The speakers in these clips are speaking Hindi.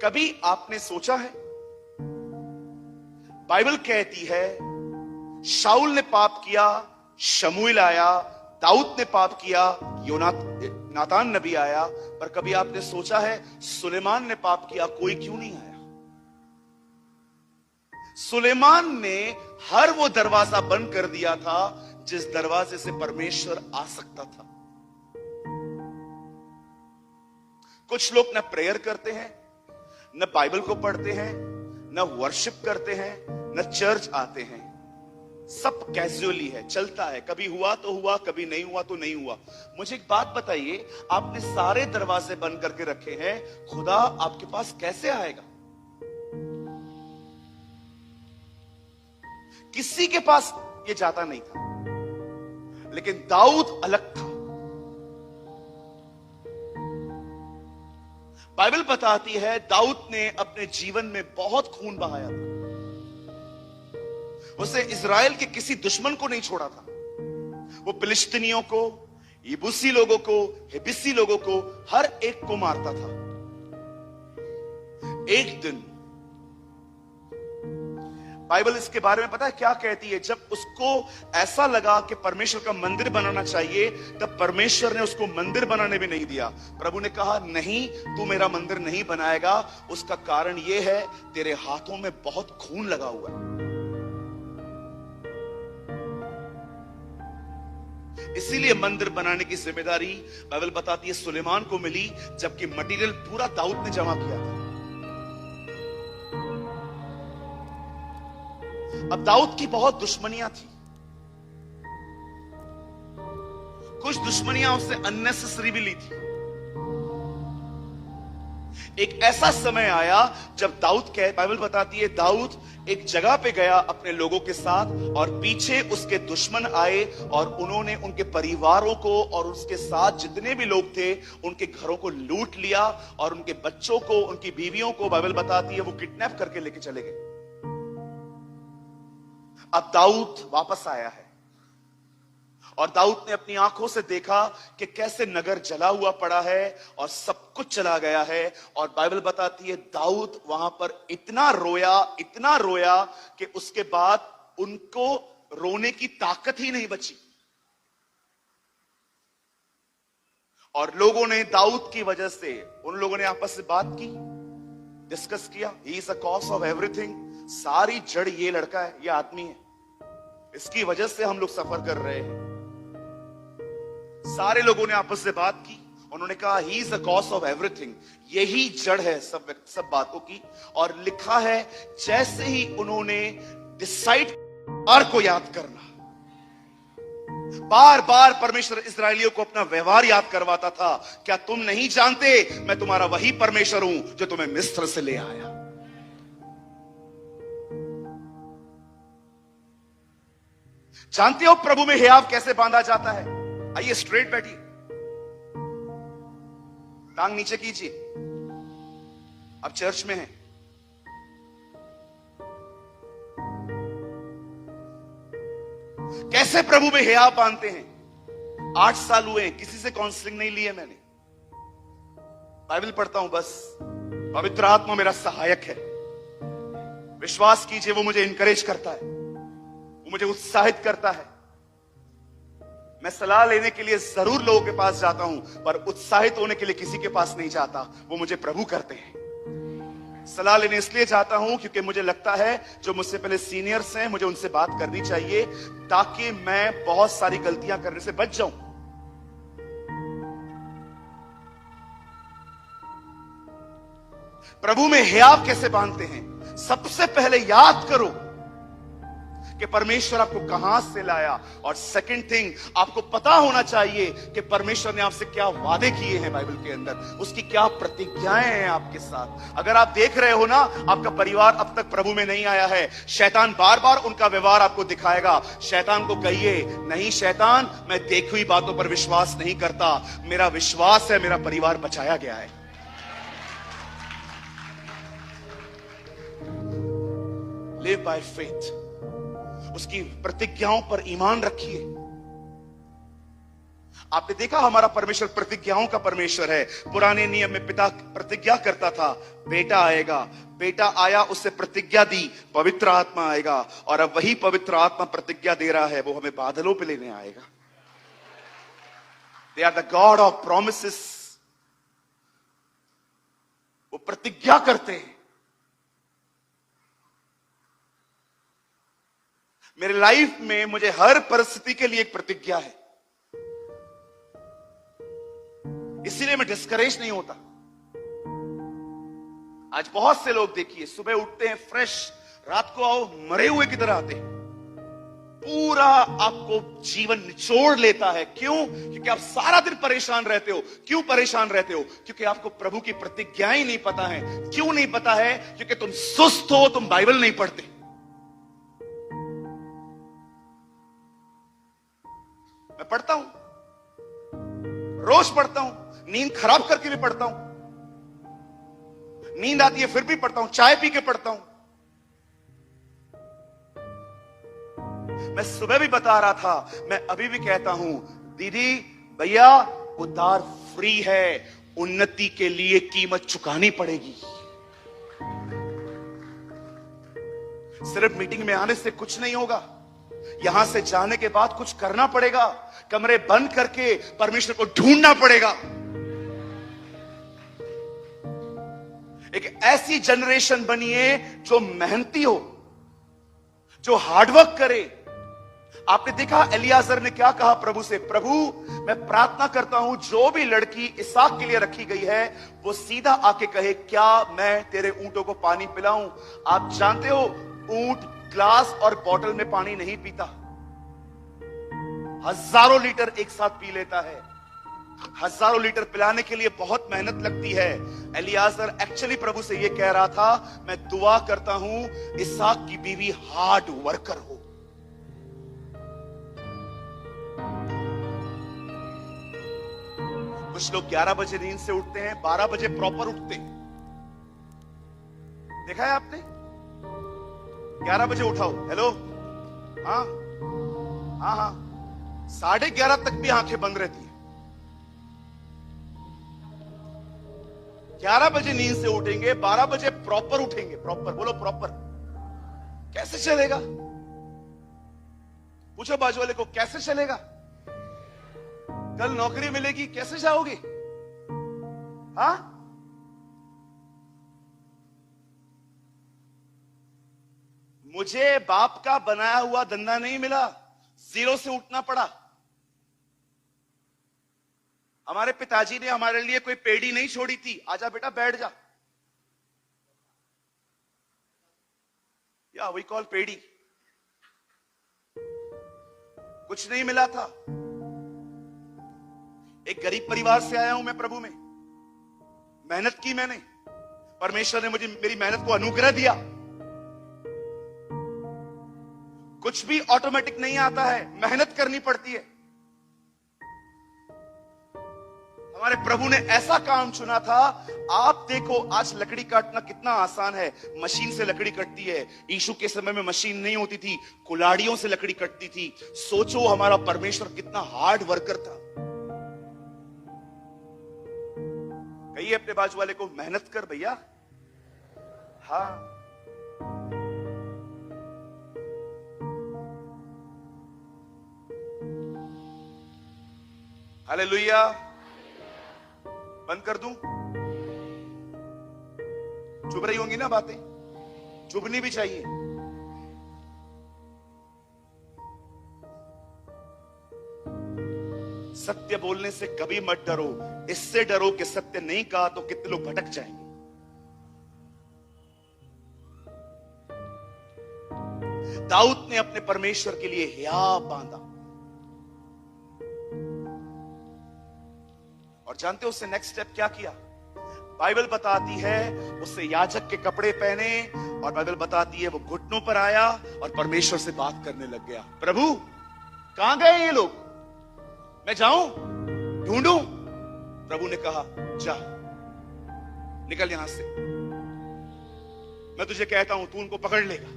कभी आपने सोचा है, बाइबल कहती है शाऊल ने पाप किया, शमूएल आया, दाऊद ने पाप किया, नातान नबी आया, पर कभी आपने सोचा है सुलेमान ने पाप किया, कोई क्यों नहीं आया? सुलेमान ने हर वो दरवाजा बंद कर दिया था जिस दरवाजे से परमेश्वर आ सकता था। कुछ लोग न प्रेयर करते हैं, न बाइबल को पढ़ते हैं, न वर्शिप करते हैं, न चर्च आते हैं। सब कैजुअली है, चलता है, कभी हुआ तो हुआ, कभी नहीं हुआ तो नहीं हुआ। मुझे एक बात बताइए, आपने सारे दरवाजे बंद करके रखे हैं, खुदा आपके पास कैसे आएगा? किसी के पास ये जाता नहीं था, लेकिन दाऊद अलग था। बाइबल बताती है दाऊद ने अपने जीवन में बहुत खून बहाया था। उसे इजराइल के किसी दुश्मन को नहीं छोड़ा था। वो फिलिस्तीनियों को, यबूसी लोगों को, हिब्बी लोगों को, हर एक को मारता था। एक दिन बाइबल इसके बारे में पता है क्या कहती है? जब उसको ऐसा लगा कि परमेश्वर का मंदिर बनाना चाहिए, तब परमेश्वर ने उसको मंदिर बनाने भी नहीं दिया। प्रभु ने कहा, नहीं, तू मेरा मंदिर नहीं बनाएगा। उसका कारण यह है, तेरे हाथों में बहुत खून लगा हुआ है। इसीलिए मंदिर बनाने की जिम्मेदारी बाइबल बताती है सुलेमान को मिली, जबकि मटेरियल पूरा दाऊद ने जमा किया था। अब दाऊद की बहुत दुश्मनियां थी। कुछ दुश्मनियां उससे अननेसेसरी भी ली थी। एक ऐसा समय आया जब बाइबल बताती है दाऊद एक जगह पे गया अपने लोगों के साथ, और पीछे उसके दुश्मन आए और उन्होंने उनके परिवारों को और उसके साथ जितने भी लोग थे उनके घरों को लूट लिया, और उनके बच्चों को, उनकी बीवियों को बाइबल बताती है वो किडनैप करके लेके चले गए। अब दाऊद वापस आया है, और दाऊद ने अपनी आंखों से देखा कि कैसे नगर जला हुआ पड़ा है और सब कुछ चला गया है। और बाइबल बताती है दाऊद वहां पर इतना रोया कि उसके बाद उनको रोने की ताकत ही नहीं बची। और लोगों ने दाऊद की वजह से, उन लोगों ने आपस में बात की, डिस्कस किया, he is the cause of everything. सारी जड़ ये लड़का है, ये आदमी है, इसकी वजह से हम लोग सफर कर रहे हैं। सारे लोगों ने आपस में बात की, उन्होंने कहा he is the cause of everything, यही जड़ है सब बातों की। और लिखा है जैसे ही उन्होंने डिसाइड को याद करना, बार बार परमेश्वर इस्राएलियों को अपना व्यवहार याद करवाता था। क्या तुम नहीं जानते मैं तुम्हारा वही परमेश्वर हूं जो तुम्हें मिस्र से ले आया? जानते हो प्रभु में हियाव कैसे बांधा जाता है? आइए स्ट्रेट बैठिए, टांग नीचे कीजिए। अब चर्च में हैं, कैसे प्रभु में हियाव बांधते हैं? 8 साल हुए हैं, किसी से काउंसलिंग नहीं ली है मैंने। बाइबल पढ़ता हूं बस। पवित्र आत्मा मेरा सहायक है, विश्वास कीजिए वो मुझे इंकरेज करता है, मुझे उत्साहित करता है। मैं सलाह लेने के लिए जरूर लोगों के पास जाता हूं, पर उत्साहित होने के लिए किसी के पास नहीं जाता, वो मुझे प्रभु करते हैं। सलाह लेने इसलिए जाता हूं क्योंकि मुझे लगता है जो मुझसे पहले सीनियर्स हैं, मुझे उनसे बात करनी चाहिए ताकि मैं बहुत सारी गलतियां करने से बच जाऊं। प्रभु में हियाव कैसे बांधते हैं? सबसे पहले याद करो कि परमेश्वर आपको कहां से लाया, और सेकंड थिंग, आपको पता होना चाहिए कि परमेश्वर ने आपसे क्या वादे किए हैं बाइबल के अंदर, उसकी क्या प्रतिज्ञाएं हैं आपके साथ। अगर आप देख रहे हो ना, आपका परिवार अब तक प्रभु में नहीं आया है, शैतान बार बार उनका व्यवहार आपको दिखाएगा। शैतान को कहिए, नहीं शैतान, मैं देखी हुई बातों पर विश्वास नहीं करता, मेरा विश्वास है मेरा परिवार बचाया गया है। लिव बाय फेथ, उसकी प्रतिज्ञाओं पर ईमान रखिए। आपने देखा हमारा परमेश्वर प्रतिज्ञाओं का परमेश्वर है। पुराने नियम में पिता प्रतिज्ञा करता था, बेटा आएगा, बेटा आया, उससे प्रतिज्ञा दी, पवित्र आत्मा आएगा, और अब वही पवित्र आत्मा प्रतिज्ञा दे रहा है, वो हमें बादलों पे लेने आएगा। They are the god of promises. वो प्रतिज्ञा करते हैं। मेरे लाइफ में मुझे हर परिस्थिति के लिए एक प्रतिज्ञा है, इसीलिए मैं डिस्करेज नहीं होता। आज बहुत से लोग देखिए, सुबह उठते हैं फ्रेश, रात को आओ मरे हुए की तरह आते हैं। पूरा आपको जीवन निचोड़ लेता है। क्यों? क्योंकि आप सारा दिन परेशान रहते हो। क्यों परेशान रहते हो? क्योंकि आपको प्रभु की प्रतिज्ञाएं नहीं पता है। क्यों नहीं पता है? क्योंकि तुम सुस्त हो, तुम बाइबल नहीं पढ़ते। मैं पढ़ता हूं, रोज पढ़ता हूं, नींद खराब करके भी पढ़ता हूं, नींद आती है फिर भी पढ़ता हूं, चाय पी के पढ़ता हूं। मैं सुबह भी बता रहा था, मैं अभी भी कहता हूं, दीदी भैया उद्धार फ्री है, उन्नति के लिए कीमत चुकानी पड़ेगी। सिर्फ मीटिंग में आने से कुछ नहीं होगा, यहां से जाने के बाद कुछ करना पड़ेगा। कमरे बंद करके परमेश्वर को ढूंढना पड़ेगा। एक ऐसी जनरेशन बनिए जो मेहनती हो, जो हार्डवर्क करे। आपने देखा एलियाजर ने क्या कहा प्रभु से? प्रभु मैं प्रार्थना करता हूं, जो भी लड़की इसहाक के लिए रखी गई है वो सीधा आके कहे, क्या मैं तेरे ऊंटों को पानी पिलाऊं? आप जानते हो ऊंट ग्लास और बोतल में पानी नहीं पीता, हजारों लीटर एक साथ पी लेता है। हजारों लीटर पिलाने के लिए बहुत मेहनत लगती है। एलियाजर एक्चुअली प्रभु से यह कह रहा था, मैं दुआ करता हूं इसहाक की बीवी हार्ड वर्कर हो। कुछ लोग 11 बजे नींद से उठते हैं, 12 बजे प्रॉपर उठते हैं। देखा है आपने? 11 बजे उठाओ, हेलो, हाँ हाँ हाँ, 11:30 तक भी आंखें बंद रहती है। 11 बजे नींद से उठेंगे, 12 बजे प्रॉपर उठेंगे। प्रॉपर बोलो, प्रॉपर। कैसे चलेगा? पूछो बाजू वाले को, कैसे चलेगा? कल नौकरी मिलेगी, कैसे जाओगे? हाँ, मुझे बाप का बनाया हुआ धंधा नहीं मिला, जीरो से उठना पड़ा। हमारे पिताजी ने हमारे लिए कोई पेड़ी नहीं छोड़ी थी, आजा बेटा बैठ जा, या वी कॉल पेड़ी। कुछ नहीं मिला था। एक गरीब परिवार से आया हूं मैं प्रभु में, मेहनत की मैंने, परमेश्वर ने मुझे मेरी मेहनत को अनुग्रह दिया। कुछ भी ऑटोमेटिक नहीं आता है, मेहनत करनी पड़ती है। हमारे प्रभु ने ऐसा काम चुना था। आप देखो आज लकड़ी काटना कितना आसान है, मशीन से लकड़ी कटती है। यीशु के समय में मशीन नहीं होती थी, कुल्हाड़ियों से लकड़ी कटती थी। सोचो हमारा परमेश्वर कितना हार्ड वर्कर था। कहिए अपने बाजू वाले को, मेहनत कर भैया। हाँ, हालेलुया। बंद कर दूं? चुभ रही होंगी ना बातें, चुभनी भी चाहिए। सत्य बोलने से कभी मत डरो, इससे डरो कि सत्य नहीं कहा तो कितने लोग भटक जाएंगे। दाऊद ने अपने परमेश्वर के लिए हिया बांधा, और जानते हो उससे नेक्स्ट स्टेप क्या किया? बाइबल बताती है उससे याजक के कपड़े पहने, और बाइबल बताती है वो घुटनों पर आया और परमेश्वर से बात करने लग गया। प्रभु कहां गए ये लोग, मैं जाऊं ढूंढूं? प्रभु ने कहा जा, निकल यहां से, मैं तुझे कहता हूं तू उनको पकड़ लेगा।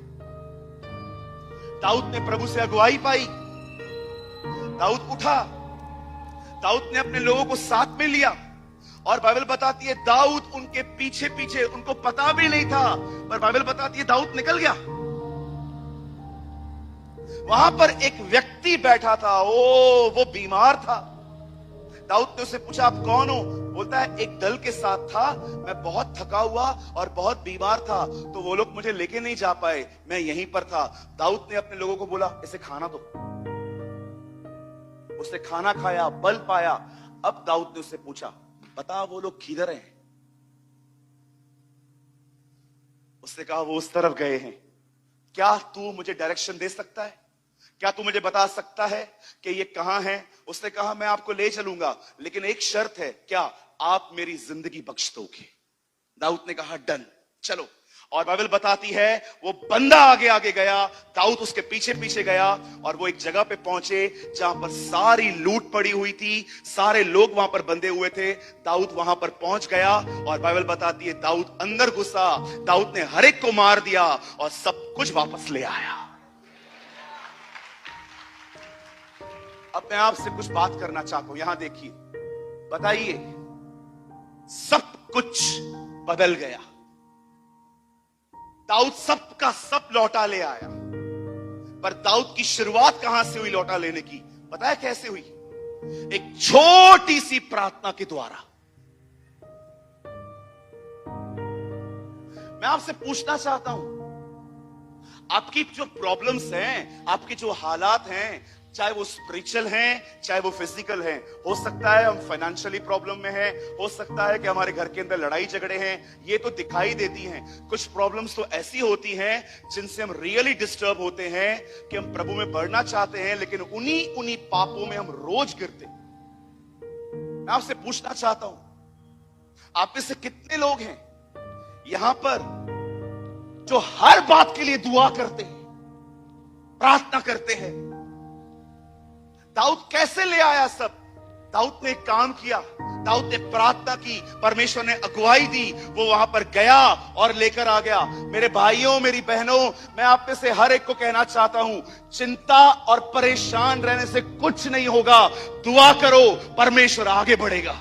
दाऊद ने प्रभु से अगुवाई पाई। दाऊद उठा, दाऊद ने अपने लोगों को साथ में लिया और बाइबल बताती है दाऊद उनके पीछे पीछे, उनको पता भी नहीं था, पर बाइबल बताती है दाऊद निकल गया। वहां पर एक व्यक्ति बैठा था, वो बीमार था। दाऊद ने उससे पूछा आप कौन हो? बोलता है एक दल के साथ था, मैं बहुत थका हुआ और बहुत बीमार था, तो वो लोग मुझे लेके नहीं जा पाए, मैं यहीं पर था। दाऊद ने अपने लोगों को बोला इसे खाना दो। उसने खाना खाया, बल पाया। अब दाऊद ने उससे पूछा बता वो लोग किधर हैं? उसने कहा वो उस तरफ गए हैं। क्या तू मुझे डायरेक्शन दे सकता है? क्या तू मुझे बता सकता है कि ये कहां है? उसने कहा मैं आपको ले चलूंगा, लेकिन एक शर्त है। क्या? आप मेरी जिंदगी बख्श दोगे? दाऊद ने कहा डन, चलो। और बाइबल बताती है वो बंदा आगे आगे गया, दाऊद उसके पीछे पीछे गया और वो एक जगह पे पहुंचे जहां पर सारी लूट पड़ी हुई थी, सारे लोग वहां पर बंधे हुए थे। दाऊद वहां पर पहुंच गया और बाइबल बताती है दाऊद अंदर घुसा, दाऊद ने हर एक को मार दिया और सब कुछ वापस ले आया। अब मैं आपसे कुछ बात करना चाहता हूं, यहां देखिए, बताइए सब कुछ बदल गया। दाऊद सब का सब लौटा ले आया, पर दाऊद की शुरुआत कहां से हुई लौटा लेने की? पता है कैसे हुई? एक छोटी सी प्रार्थना के द्वारा। मैं आपसे पूछना चाहता हूं, आपकी जो प्रॉब्लम्स हैं, आपके जो हालात हैं, चाहे वो स्पिरिचुअल हैं, चाहे वो फिजिकल हैं, हो सकता है हम फाइनेंशियली प्रॉब्लम में हैं, हो सकता है कि हमारे घर के अंदर लड़ाई झगड़े हैं, ये तो दिखाई देती हैं। कुछ प्रॉब्लम्स तो ऐसी होती हैं जिनसे हम रियली डिस्टर्ब होते हैं कि हम प्रभु में बढ़ना चाहते हैं, लेकिन उन्हीं पापों में हम रोज गिरते। मैं आपसे पूछना चाहता हूं, आप में से कितने लोग हैं यहां पर जो हर बात के लिए दुआ करते हैं, प्रार्थना करते हैं? दाऊद कैसे ले आया सब? दाऊद ने एक काम किया, दाऊद ने प्रार्थना की, परमेश्वर ने अगुवाई दी, वो वहां पर गया और लेकर आ गया। मेरे भाइयों, मेरी बहनों, मैं आप में से हर एक को कहना चाहता हूं, चिंता और परेशान रहने से कुछ नहीं होगा। दुआ करो, परमेश्वर आगे बढ़ेगा।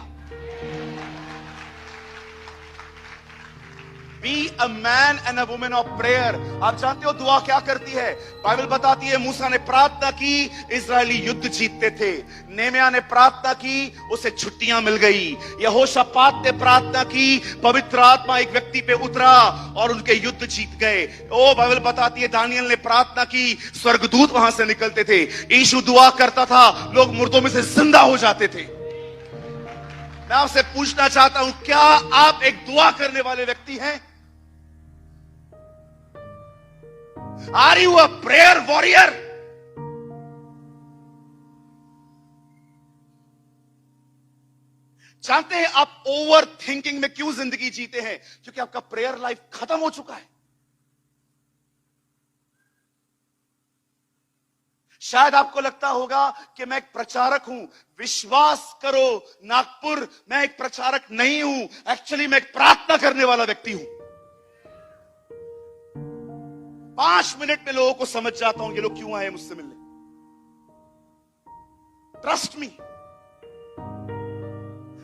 Be a man and a woman of prayer। आप जानते हो दुआ क्या करती है? बाइबल बताती है मूसा ने प्रार्थना की, इजरायली युद्ध जीतते थे। नेहम्याह ने प्रार्थना की, उसे छुट्टियां मिल गई। यहोशापात ने प्रार्थना की, पवित्र आत्मा एक व्यक्ति पे उतरा और उनके युद्ध जीत गए। ओ बाइबल बताती है दानियल ने प्रार्थना की, स्वर्गदूत वहां से निकलते थे। यीशु दुआ करता था, लोग मुर्दों में से जिंदा हो जाते थे। मैं आपसे पूछना चाहता हूं, क्या आप एक दुआ करने वाले व्यक्ति हैं? Are you a prayer warrior? जानते हैं आप ओवर थिंकिंग में क्यों जिंदगी जीते हैं? क्योंकि आपका प्रेयर लाइफ खत्म हो चुका है। शायद आपको लगता होगा कि मैं एक प्रचारक हूं। विश्वास करो नागपुर, मैं एक प्रचारक नहीं हूं। एक्चुअली मैं एक प्रार्थना करने वाला व्यक्ति हूं। 5 मिनट में लोगों को समझ जाता हूं ये लोग क्यों आए मुझसे मिलने। ट्रस्ट मी,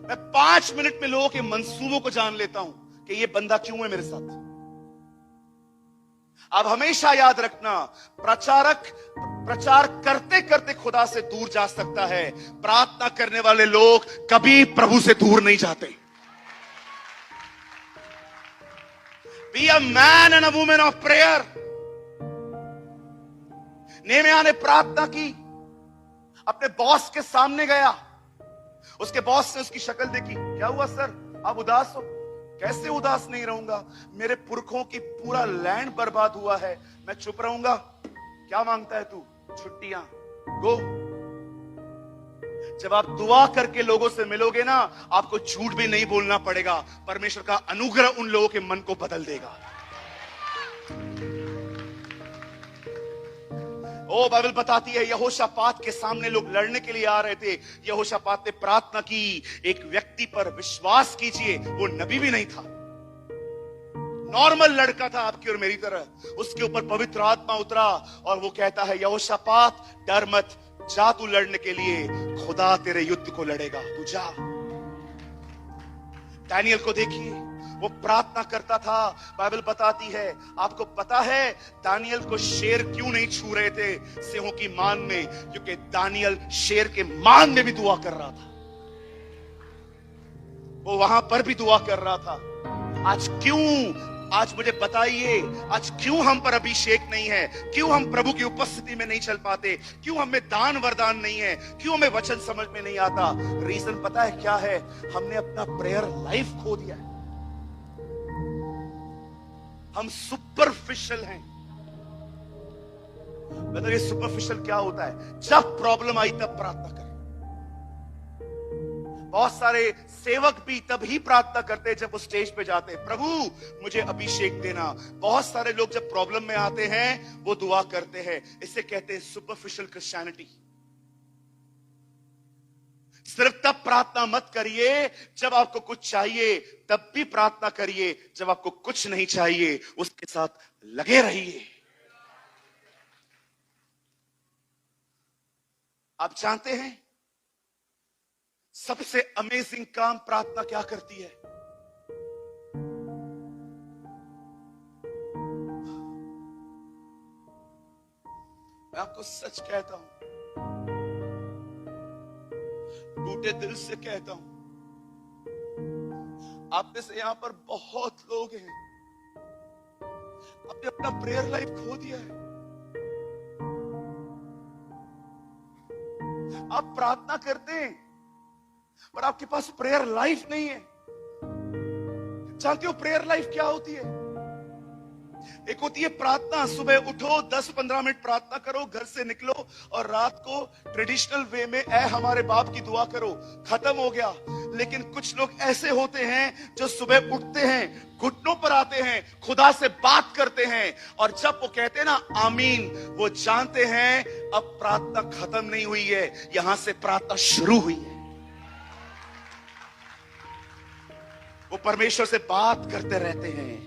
मैं 5 मिनट में लोगों के मंसूबों को जान लेता हूं कि ये बंदा क्यों है मेरे साथ। अब हमेशा याद रखना, प्रचार करते करते खुदा से दूर जा सकता है, प्रार्थना करने वाले लोग कभी प्रभु से दूर नहीं जाते। Be a man and a woman of prayer। नेहम्याह ने प्रार्थना की, अपने बॉस के सामने गया, उसके बॉस ने उसकी शक्ल देखी। क्या हुआ सर, आप उदास हो? कैसे उदास नहीं रहूंगा, मेरे पुरखों की पूरा लैंड बर्बाद हुआ है, मैं चुप रहूंगा? क्या मांगता है तू? छुट्टियां। गो। जब आप दुआ करके लोगों से मिलोगे ना, आपको झूठ भी नहीं बोलना पड़ेगा। परमेश्वर का अनुग्रह उन लोगों के मन को बदल देगा। ओ बाइबल बताती है यहोशापात के सामने लोग लड़ने के लिए आ रहे थे। यहोशापात ने प्रार्थना की, एक व्यक्ति पर विश्वास कीजिए, वो नबी भी नहीं था, नॉर्मल लड़का था आपकी और मेरी तरह। उसके ऊपर पवित्र आत्मा उतरा और वो कहता है यहोशापात डर मत, जा तू लड़ने के लिए, खुदा तेरे युद्ध को लड़ेगा, तू जा। दानियल को देखिए, वो प्रार्थना करता था। बाइबल बताती है, आपको पता है दानियल को शेर क्यों नहीं छू रहे थे सिंहों की मान में? क्योंकि दानियल शेर के मान में भी दुआ कर रहा था, वो वहां पर भी दुआ कर रहा था। आज मुझे बताइए, आज क्यों हम पर अभिषेक नहीं है? क्यों हम प्रभु की उपस्थिति में नहीं चल पाते? क्यों हमें दान वरदान नहीं है? क्यों हमें वचन समझ में नहीं आता? रीजन पता है क्या है? हमने अपना प्रेयर लाइफ खो दिया है। हम सुपरफिशियल हैं। मतलब ये सुपरफिशियल क्या होता है? जब प्रॉब्लम आई तब प्रार्थना करें। बहुत सारे सेवक भी तब ही प्रार्थना करते हैं जब वो स्टेज पे जाते हैं, प्रभु मुझे अभिषेक देना। बहुत सारे लोग जब प्रॉब्लम में आते हैं वो दुआ करते हैं। इसे कहते हैं सुपरफिशियल क्रिश्चियनिटी। सिर्फ तब प्रार्थना मत करिए जब आपको कुछ चाहिए, तब भी प्रार्थना करिए जब आपको कुछ नहीं चाहिए, उसके साथ लगे रहिए। आप जानते हैं सबसे अमेजिंग काम प्रार्थना क्या करती है? मैं आपको सच कहता हूं, टूटे दिल से कहता हूं, आप में से यहां पर बहुत लोग हैं, आपने अपना प्रेयर लाइफ खो दिया है। आप प्रार्थना करते हैं पर आपके पास प्रेयर लाइफ नहीं है। जानते हो प्रेयर लाइफ क्या होती है? एक होती है प्रार्थना, सुबह उठो 10-15 मिनट प्रार्थना करो, घर से निकलो और रात को ट्रेडिशनल वे में ऐ हमारे बाप की दुआ करो, खत्म हो गया। लेकिन कुछ लोग ऐसे होते हैं जो सुबह उठते हैं, घुटनों पर आते हैं, खुदा से बात करते हैं, और जब वो कहते हैं ना आमीन, वो जानते हैं अब प्रार्थना खत्म नहीं हुई है, यहां से प्रार्थना शुरू हुई है। वो परमेश्वर से बात करते रहते हैं।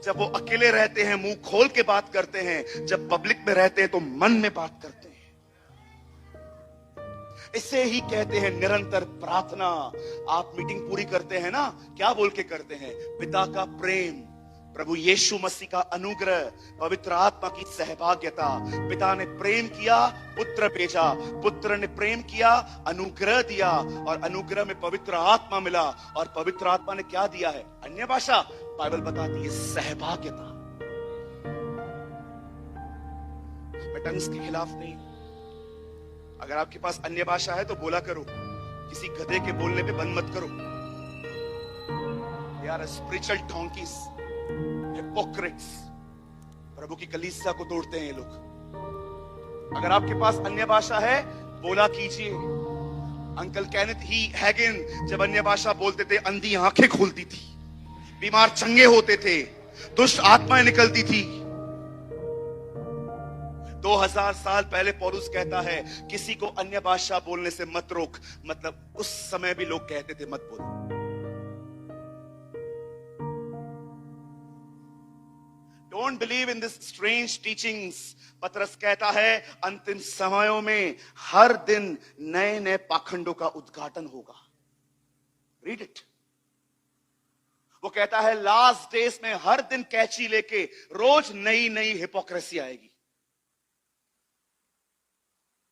जब वो अकेले रहते हैं मुंह खोल के बात करते हैं, जब पब्लिक में रहते हैं तो मन में बात करते हैं। इसे ही कहते हैं निरंतर प्रार्थना। आप मीटिंग पूरी करते हैं ना, क्या बोल के करते हैं? पिता का प्रेम, प्रभु यीशु मसीह का अनुग्रह, पवित्र आत्मा की सहभागिता। पिता ने प्रेम किया, पुत्र भेजा, पुत्र ने प्रेम किया, अनुग्रह दिया, और अनुग्रह में पवित्र आत्मा मिला, और पवित्र आत्मा ने क्या दिया है? अन्य भाषा। बाइबल बताती है सहभागिता। मैं टंग्स के खिलाफ नहीं। अगर आपके पास अन्य भाषा है तो बोला करो, किसी गधे के बोलने पे बंद मत करो। यार स्पिरिचुअल डोंकीज, हिपोक्रेट्स, प्रभु की कलीसिया को तोड़ते हैं ये लोग। अगर आपके पास अन्य भाषा है बोला कीजिए। अंकल केनेथ ही हैगिन जब अन्य भाषा बोलते थे, अंधी आंखें खुलती थी, बीमार चंगे होते थे, दुष्ट आत्माएं निकलती थी। 2000 साल पहले पौलुस कहता है किसी को अन्य भाषा बोलने से मत रोक। मतलब उस समय भी लोग कहते थे मत बोलो। Don't believe in this strange teachings। पतरस कहता है अंतिम समयों में हर दिन नए नए पाखंडों का उद्घाटन होगा। Read it. वो कहता है लास्ट डेज में हर दिन कैची लेके रोज नई नई हिपोक्रेसी आएगी।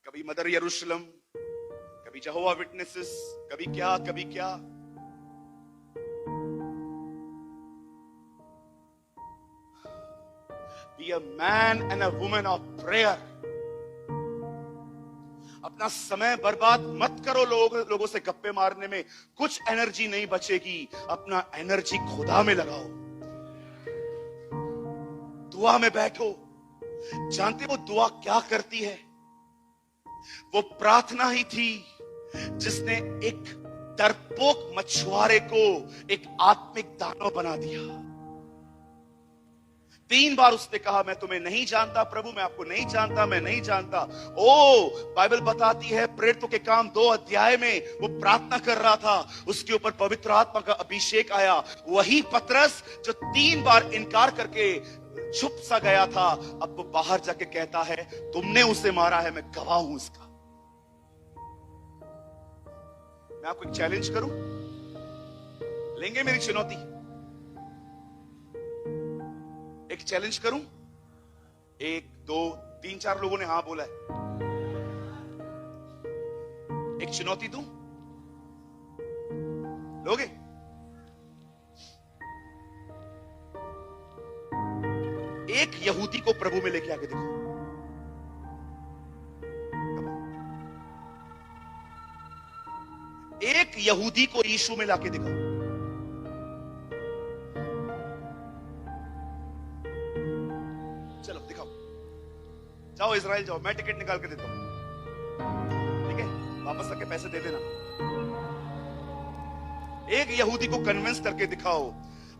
कभी मदर यरूशलेम, कभी यहोवा विटनेसेस, कभी क्या कभी क्या। Be a man and a woman of prayer। अपना समय बर्बाद मत करो लोगों से गप्पे मारने में, कुछ एनर्जी नहीं बचेगी। अपना एनर्जी खुदा में लगाओ, दुआ में बैठो। जानते हो दुआ क्या करती है? वो प्रार्थना ही थी जिसने एक डरपोक मछुआरे को एक आत्मिक दानव बना दिया। 3 बार उसने कहा मैं तुम्हें नहीं जानता प्रभु, मैं आपको नहीं जानता, मैं नहीं जानता। बाइबल बताती है प्रेरितों के काम 2 अध्याय में वो प्रार्थना कर रहा था, उसके ऊपर पवित्र आत्मा का अभिषेक आया। वही पतरस जो 3 बार इनकार करके छुप सा गया था, अब वो बाहर जाके कहता है तुमने उसे मारा है, मैं गवाह हूं इसका। मैं आपको एक चैलेंज करूं, लेंगे मेरी चुनौती? एक चैलेंज करूं? 1 2 3 4 लोगों ने हां बोला है। एक चुनौती दूं? लोगे? एक यहूदी को प्रभु में लेके आके देखो। एक यहूदी को यीशु में लाके दिखाओ। चलो दिखाओ, जाओ इजराइल जाओ, मैं टिकट निकाल के देता हूं, ठीक है? वापस आके पैसे दे देना। एक यहूदी को कन्विंस करके दिखाओ।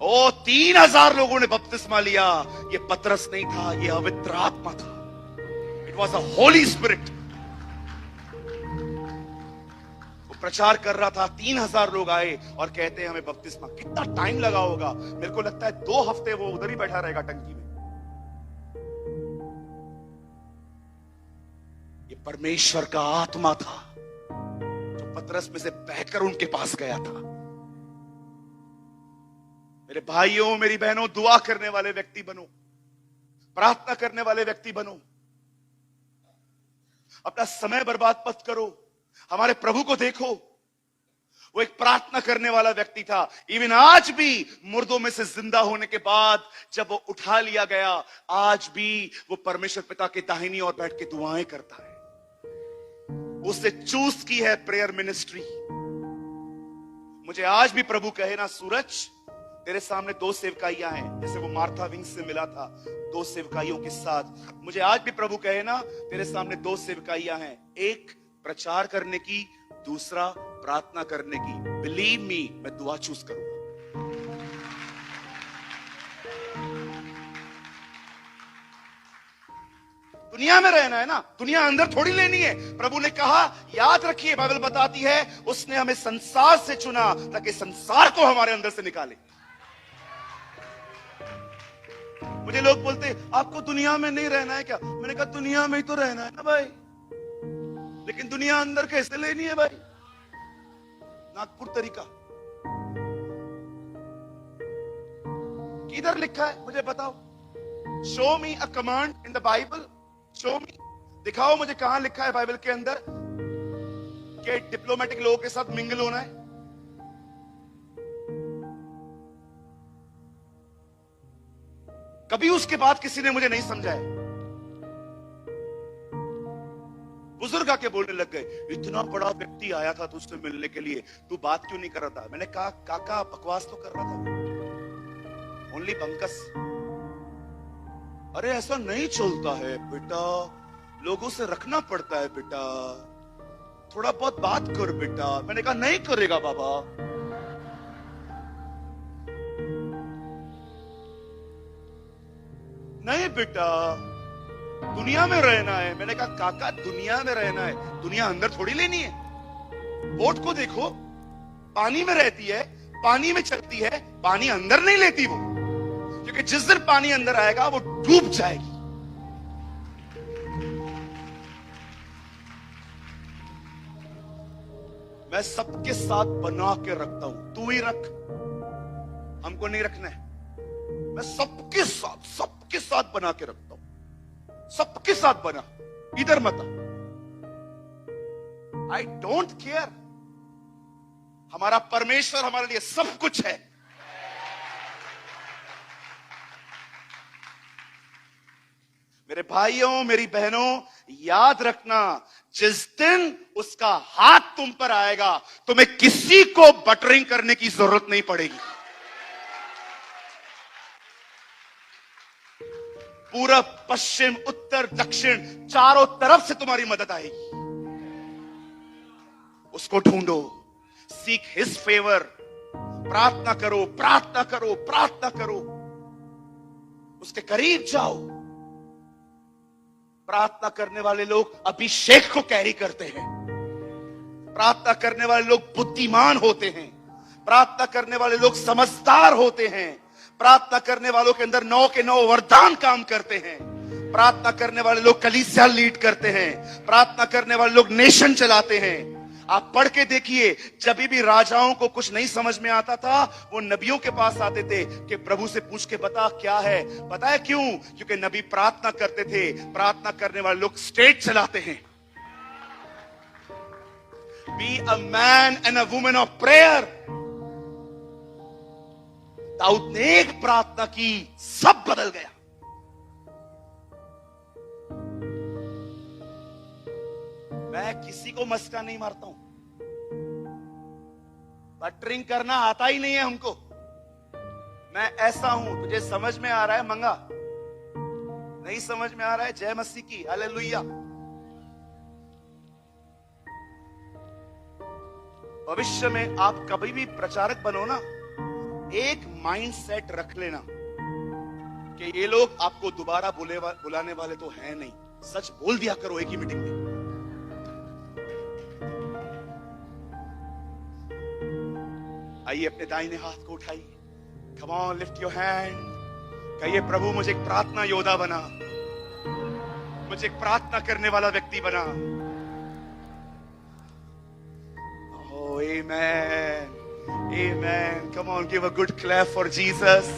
ओ 3000 लोगों ने बपतिस्मा लिया, ये पतरस नहीं था, ये पवित्र आत्मा था। It was a Holi spirit. वो प्रचार कर रहा था, 3000 लोग आए और कहते हैं हमें बपतिस्मा। कितना टाइम लगा होगा? मेरे को लगता है 2 हफ्ते वो उधर ही बैठा रहेगा टंकी में। ये परमेश्वर का आत्मा था जो पतरस में से बहकर उनके पास गया था। मेरे भाइयों, मेरी बहनों, दुआ करने वाले व्यक्ति बनो, प्रार्थना करने वाले व्यक्ति बनो, अपना समय बर्बाद मत करो। हमारे प्रभु को देखो, वो एक प्रार्थना करने वाला व्यक्ति था। इवन आज भी मुर्दों में से जिंदा होने के बाद जब वो उठा लिया गया, आज भी वो परमेश्वर पिता के दाहिनी ओर बैठ के दुआएं करता है। उसने चूज की है प्रेयर मिनिस्ट्री। मुझे आज भी प्रभु कहे ना, सूरज तेरे सामने 2 सेवकाइयां हैं, जैसे वो मार्था विंग्स से मिला था 2 सेवकाइयों के साथ। मुझे आज भी प्रभु कहे ना, तेरे सामने 2 सेवकाइयां हैं, एक प्रचार करने की, दूसरा प्रार्थना करने की। बिलीव मी, मैं दुआ चूज करूंगा। दुनिया में रहना है ना, दुनिया अंदर थोड़ी लेनी है। प्रभु ने कहा, याद रखिए, बाइबल बताती है उसने हमें संसार से चुना ताकि संसार को हमारे अंदर से निकाले। मुझे लोग बोलते आपको दुनिया में नहीं रहना है क्या? मैंने कहा दुनिया में ही तो रहना है ना भाई, लेकिन दुनिया अंदर कैसे लेनी है भाई? नागपुर तरीका किधर लिखा है मुझे बताओ। Show me a command in the Bible, show मी, दिखाओ मुझे कहां लिखा है बाइबल के अंदर कि डिप्लोमेटिक लोगों के साथ मिंगल होना है। कभी उसके बाद किसी ने मुझे नहीं समझाया। बुजुर्ग आके बोलने लग गए, इतना बड़ा व्यक्ति आया था तुझसे मिलने के लिए, तू बात क्यों नहीं कर रहा था? मैंने कहा काका बकवास तो कर रहा था, ओनली बंकस। अरे ऐसा नहीं चलता है बेटा, लोगों से रखना पड़ता है बेटा, थोड़ा बहुत बात कर बेटा। मैंने कहा नहीं करेगा बाबा। नहीं बेटा, दुनिया में रहना है। मैंने कहा काका दुनिया में रहना है, दुनिया अंदर थोड़ी लेनी है। बोट को देखो, पानी में रहती है, पानी में चलती है, पानी अंदर नहीं लेती वो, क्योंकि जिस दिन पानी अंदर आएगा वो डूब जाएगी। मैं सबके साथ बना के रखता हूं, तू ही रख, हमको नहीं रखना है। मैं सबके साथ बना के रखता हूं, सबके साथ बना, इधर मत। I don't care. हमारा परमेश्वर हमारे लिए सब कुछ है। मेरे भाइयों, मेरी बहनों, याद रखना, जिस दिन उसका हाथ तुम पर आएगा, तुम्हें किसी को बटरिंग करने की जरूरत नहीं पड़ेगी। पूरब, पश्चिम, उत्तर, दक्षिण, चारों तरफ से तुम्हारी मदद आएगी। उसको ढूंढो, सीक हिज फेवर, प्रार्थना करो, प्रार्थना करो, प्रार्थना करो, उसके करीब जाओ। प्रार्थना करने वाले लोग अभिषेक को कैरी करते हैं। प्रार्थना करने वाले लोग बुद्धिमान होते हैं। प्रार्थना करने वाले लोग समझदार होते हैं। प्रार्थना करने वालों के अंदर 9 के 9 वरदान काम करते हैं। प्रार्थना करने वाले लोग कलीसिया लीड करते हैं। प्रार्थना करने वाले लोग नेशन चलाते हैं। आप पढ़ के देखिए, जब भी राजाओं को कुछ नहीं समझ में आता था, वो नबियों के पास आते थे कि प्रभु से पूछ के बता क्या है। पता है क्यों? क्योंकि नबी प्रार्थना करते थे। प्रार्थना करने वाले लोग स्टेट चलाते हैं। Be a man and a woman of prayer. Daud ने एक प्रार्थना की, सब बदल गया। मैं किसी को मस्का नहीं मारता हूं, बटरिंग करना आता ही नहीं है हमको। मैं ऐसा हूं, तुझे समझ में आ रहा है मंगा, नहीं समझ में आ रहा है जय मसीह की, हालेलुया। भविष्य में आप कभी भी प्रचारक बनो ना, एक माइंड सेट रख लेना कि ये लोग आपको दोबारा बुलाने वाले तो हैं नहीं। सच बोल दिया करो एक ही मीटिंग में। आइए अपने दाहिने हाथ को उठाइए, come on lift your hand. कहिए प्रभु मुझे एक प्रार्थना योद्धा बना, मुझे एक प्रार्थना करने वाला व्यक्ति बना। Oh, amen. Amen. Come on, give a good clap for Jesus.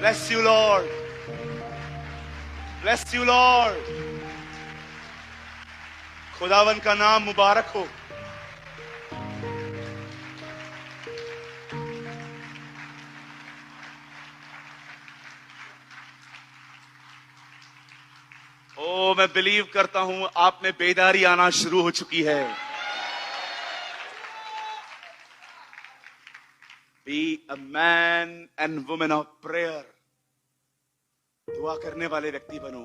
Bless you, Lord. Bless you, Lord. खुदावन का नाम मुबारक हो। ओ, मैं बिलीव करता हूं आप में बेदारी आना शुरू हो चुकी है। B a man and women of prayer. दुआ करने वाले व्यक्ति बनो।